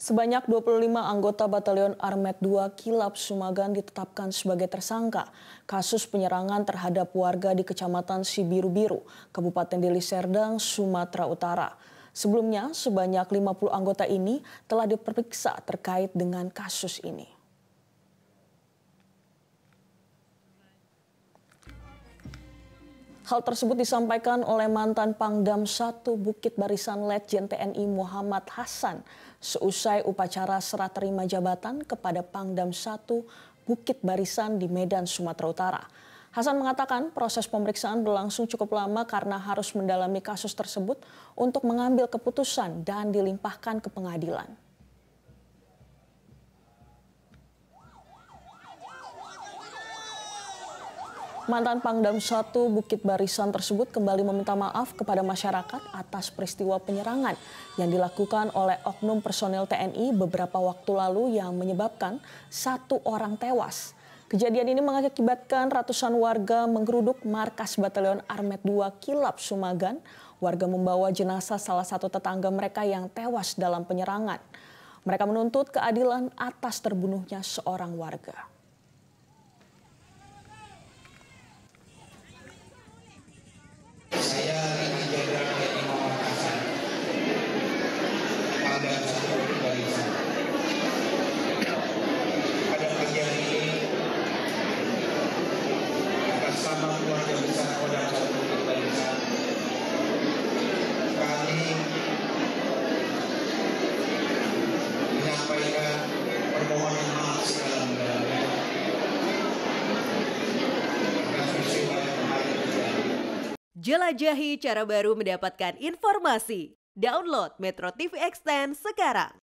Sebanyak 25 anggota Batalion Armet 2 Kilap Sumagan ditetapkan sebagai tersangka kasus penyerangan terhadap warga di Kecamatan Sibiru-Biru, Kabupaten Deli Serdang, Sumatera Utara. Sebelumnya, sebanyak 50 anggota ini telah diperiksa terkait dengan kasus ini. Hal tersebut disampaikan oleh mantan Pangdam 1 Bukit Barisan Letjen TNI Muhammad Hasan seusai upacara serah terima jabatan kepada Pangdam 1 Bukit Barisan di Medan, Sumatera Utara. Hasan mengatakan proses pemeriksaan berlangsung cukup lama karena harus mendalami kasus tersebut untuk mengambil keputusan dan dilimpahkan ke pengadilan. Mantan Pangdam 1 Bukit Barisan tersebut kembali meminta maaf kepada masyarakat atas peristiwa penyerangan yang dilakukan oleh oknum personel TNI beberapa waktu lalu yang menyebabkan 1 orang tewas. Kejadian ini mengakibatkan ratusan warga menggeruduk markas Batalion Armet 2 Kilap Sumagan. Warga membawa jenazah salah satu tetangga mereka yang tewas dalam penyerangan. Mereka menuntut keadilan atas terbunuhnya seorang warga. Saya Lina Jenderal TNI Muhammad Hasan, Pangdam 1 Bukit Barisan. Pada pagi hari ini, atas nama keluarga besar Pangdam 1 Bukit Barisan, kami menyampaikan permohonan maaf sedalam-dalamnya atas peristiwa yang kemarin terjadi. Jelajahi cara baru mendapatkan informasi. Download Metro TV Extend sekarang.